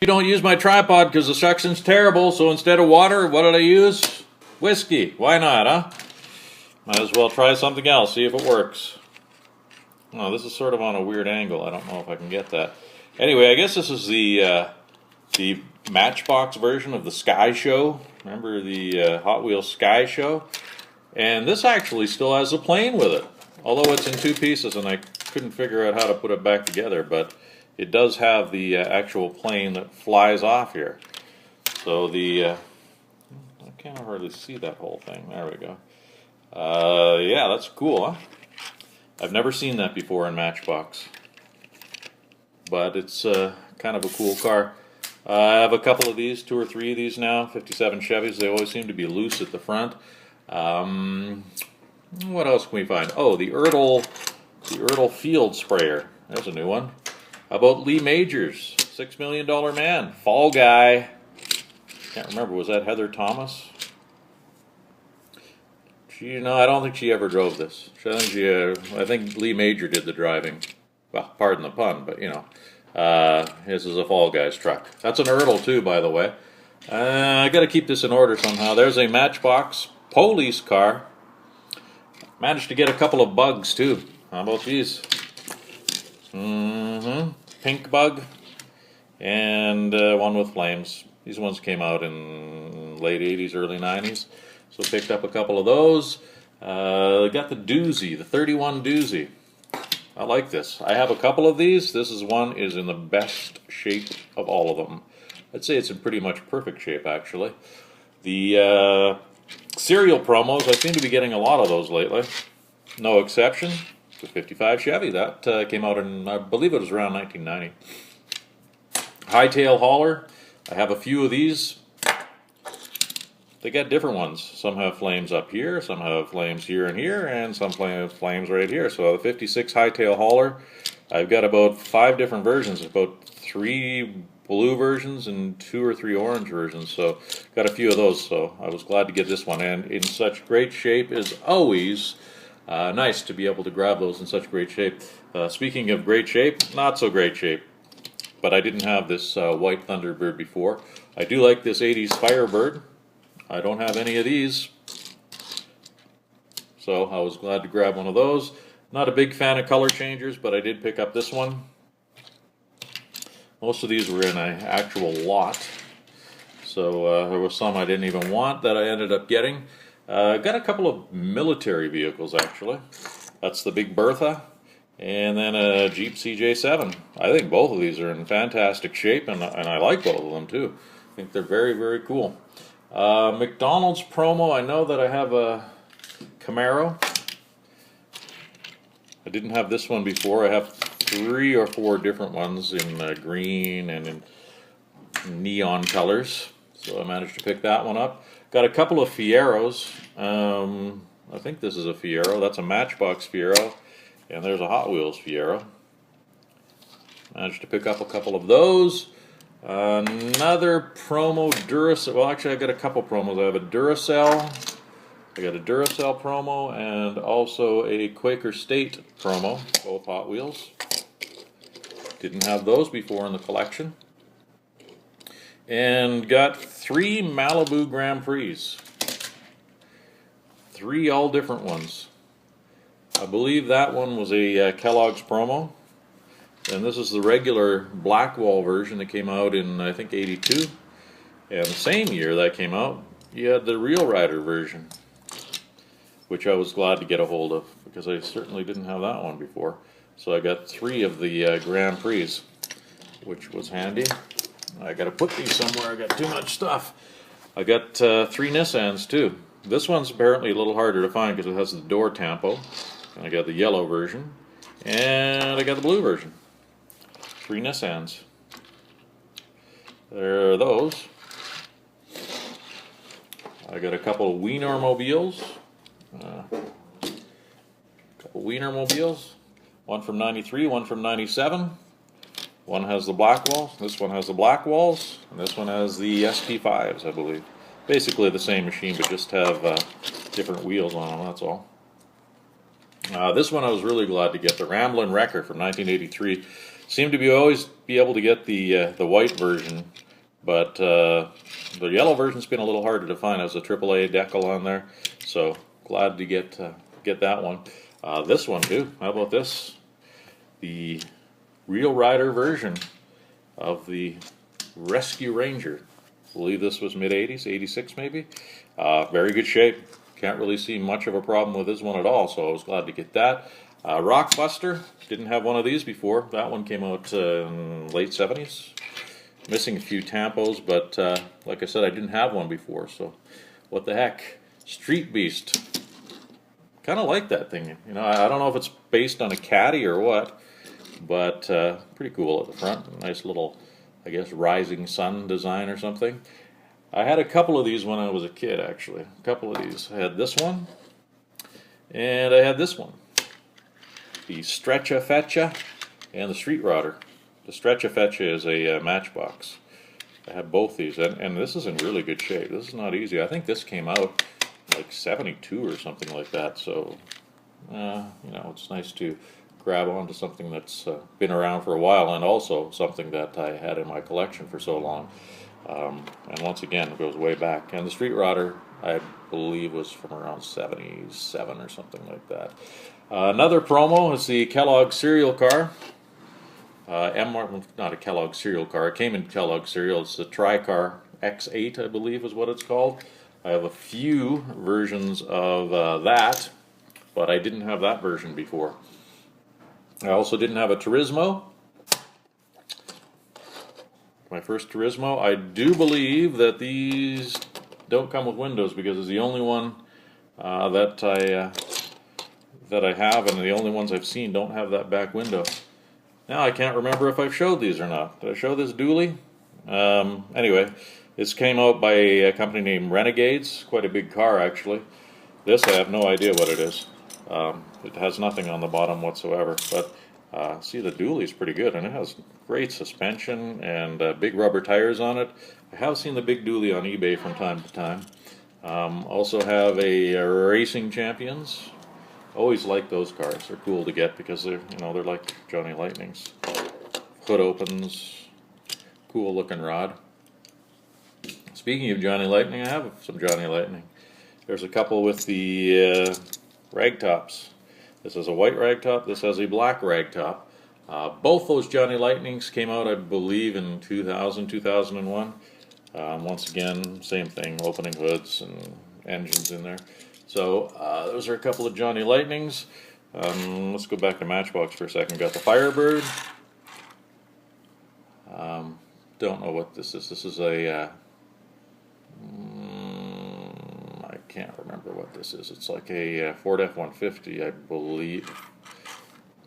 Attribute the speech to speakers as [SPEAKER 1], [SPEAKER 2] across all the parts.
[SPEAKER 1] You don't use my tripod because the suction's terrible, so instead of water, what did I use? Whiskey. Why not, huh? Might as well try something else, see if it works. Oh, this is sort of on a weird angle. I don't know if I can get that. Anyway, I guess this is the Matchbox version of the Sky Show. Remember the Hot Wheels Sky Show? And this actually still has a plane with it. Although it's in two pieces and I couldn't figure out how to put it back together, but it does have the actual plane that flies off here. So I can't hardly see that whole thing. There we go. Yeah, that's cool, huh? I've never seen that before in Matchbox. But it's kind of a cool car. I have a couple of these, 2 or 3 of these now, 57 Chevys. They always seem to be loose at the front. What else can we find? Oh, the Ertl Field Sprayer. There's a new one. How about Lee Majors, $6 Million Man, Fall Guy. Can't remember, was that Heather Thomas? No, I don't think she ever drove this. I think Lee Major did the driving. Well, pardon the pun, but you know. This is a Fall Guys truck. That's an Ertl too, by the way. I got to keep this in order somehow. There's a Matchbox police car. Managed to get a couple of bugs too. How about these? Pink bug and one with flames. These ones came out in late 80s, early 90s. So picked up a couple of those. Got the doozy, the 31 doozy. I like this. I have a couple of these. This one is in the best shape of all of them. I'd say it's in pretty much perfect shape, actually. The serial promos, I seem to be getting a lot of those lately. No exception. The 55 Chevy. That came out in, I believe it was around 1990. Hightail hauler. I have a few of these. They got different ones. Some have flames up here, some have flames here and here, and some flames right here. So the 56 Hightail hauler, I've got about 5 different versions, about 3 blue versions and 2 or 3 orange versions. So got a few of those, so I was glad to get this one. And in such great shape as always. Nice to be able to grab those in such great shape. Speaking of great shape, not so great shape. But I didn't have this white Thunderbird before. I do like this 80s Firebird. I don't have any of these. So I was glad to grab one of those. Not a big fan of color changers, but I did pick up this one. Most of these were in an actual lot. So there was some I didn't even want that I ended up getting. Got a couple of military vehicles, actually. That's the Big Bertha, and then a Jeep CJ7. I think both of these are in fantastic shape, and I like both of them, too. I think they're very, very cool. McDonald's promo, I know that I have a Camaro. I didn't have this one before. I have 3 or 4 different ones in green and in neon colors. So I managed to pick that one up. Got a couple of Fieros. I think this is a Fiero. That's a Matchbox Fiero. And there's a Hot Wheels Fiero. Managed to pick up a couple of those. Another promo Duracell. Well, actually, I got a couple promos. I have a Duracell. I got a Duracell promo and also a Quaker State promo. Both Hot Wheels. Didn't have those before in the collection. And got 3 Malibu Grand Prix. 3 all different ones. I believe that one was a Kellogg's promo. And this is the regular Blackwall version that came out in, I think, 82. And the same year that came out, you had the Real Rider version, which I was glad to get a hold of, because I certainly didn't have that one before. So I got 3 of the Grand Prix, which was handy. I got to put these somewhere. I got too much stuff. I got 3 Nissans too. This one's apparently a little harder to find because it has the door tampo. And I got the yellow version, and I got the blue version. 3 Nissans. There are those. I got a couple of Wienermobiles. One from 93, one from 97. One has the black walls, this one has the black walls, and this one has the SP5s, I believe. Basically the same machine, but just have different wheels on them, that's all. This one I was really glad to get, the Ramblin' Wrecker from 1983. Seem to be always be able to get the white version, but the yellow version's been a little harder to find. As a AAA decal on there, so glad to get that one. This one too. How about this? The Real Rider version of the Rescue Ranger. I believe this was mid-80s, 86 maybe. Very good shape. Can't really see much of a problem with this one at all, so I was glad to get that. Rockbuster, didn't have one of these before. That one came out in late 70s. Missing a few tampos, but like I said, I didn't have one before, so what the heck. Street Beast. Kind of like that thing. You know, I don't know if it's based on a caddy or what, but pretty cool at the front. Nice little, I guess, rising sun design or something. I had a couple of these when I was a kid, actually. A couple of these. I had this one, and I had this one. The Stretcha-Fetcha and the Street Rodder. The Stretcha-Fetcha is a Matchbox. I have both these, and this is in really good shape. This is not easy. I think this came out like 72 or something like that, so you know, it's nice to grab onto something that's been around for a while, and also something that I had in my collection for so long. And once again, it goes way back. And the Street Rodder, I believe, was from around 77 or something like that. Another promo is the Kellogg cereal car. Not a Kellogg cereal car. It came in Kellogg cereal. It's the Tri-Car X8, I believe, is what it's called. I have a few versions of that, but I didn't have that version before. I also didn't have a Turismo. My first Turismo. I do believe that these don't come with windows, because it's the only one that I have, and the only ones I've seen don't have that back window. Now I can't remember if I've showed these or not. Did I show this dually? Anyway, this came out by a company named Renegades. Quite a big car, actually. This, I have no idea what it is. It has nothing on the bottom whatsoever, but see, the dually's pretty good, and it has great suspension and big rubber tires on it. I have seen the big dually on eBay from time to time. Also have a Racing Champions. Always like those cars. They're cool to get because they're, you know, they're like Johnny Lightnings. Hood opens, cool looking rod. Speaking of Johnny Lightning, I have some Johnny Lightning. There's a couple with the rag tops. This is a white rag top. This has a black rag top. Both those Johnny Lightnings came out, I believe, in 2000, 2001. Once again, same thing, opening hoods and engines in there. So those are a couple of Johnny Lightnings. Let's go back to Matchbox for a second. Got the Firebird. Don't know what this is. This is a I can't remember what this is. It's like a Ford F-150, I believe.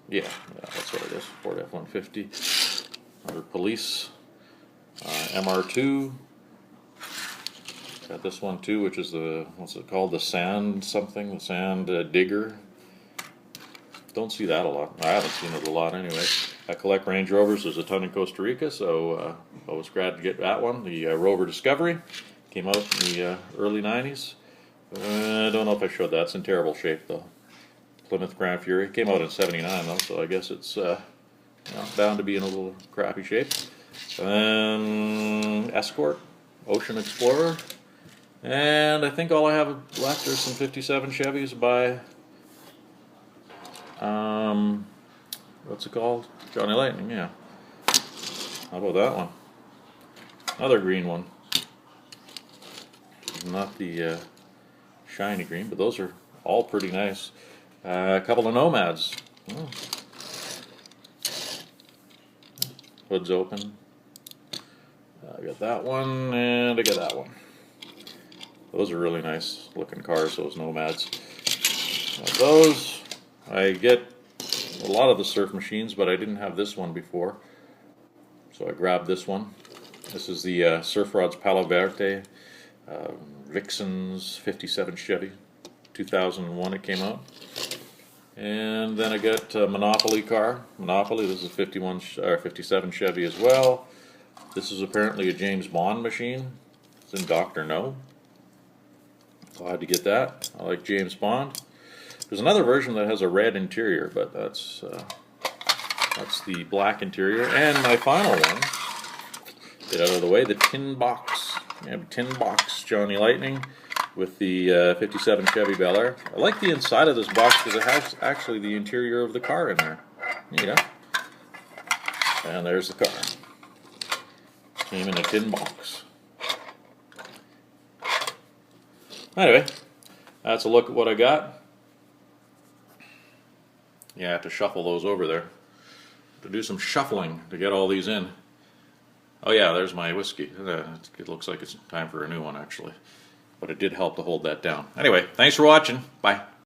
[SPEAKER 1] Yeah, that's what it is. Ford F-150. Another Police. MR2. Got this one too, which is the, what's it called? The sand something, the sand digger. Don't see that a lot. I haven't seen it a lot anyway. I collect Range Rovers. There's a ton in Costa Rica, so I was glad to get that one. The Rover Discovery came out in the early 90s. I don't know if I showed that. It's in terrible shape though. Plymouth Grand Fury came out in '79 though, so I guess it's you know, bound to be in a little crappy shape. Escort, Ocean Explorer. And I think all I have left are some 57 Chevys by, what's it called? Johnny Lightning, yeah. How about that one? Another green one. Not the shiny green, but those are all pretty nice. A couple of Nomads. Oh. Hood's open. I got that one, and I got that one. Those are really nice looking cars, those Nomads. Those, I get a lot of the surf machines, but I didn't have this one before. So I grabbed this one. This is the Surf Rods Palo Verde, Vixen's 57 Chevy, 2001 it came out. And then I got a Monopoly car. Monopoly, this is 57 Chevy as well. This is apparently a James Bond machine. It's in Dr. No. Glad to get that. I like James Bond. There's another version that has a red interior, but that's That's the black interior. And my final one, get out of the way, the tin box. We have a tin box Johnny Lightning with the 57 Chevy Bel Air. I like the inside of this box because it has actually the interior of the car in there. Neat, huh? And there's the car. Came in a tin box. Anyway, that's a look at what I got. Yeah, I have to shuffle those over there. To do some shuffling to get all these in. Oh yeah, there's my whiskey. It looks like it's time for a new one actually. But it did help to hold that down. Anyway, thanks for watching. Bye.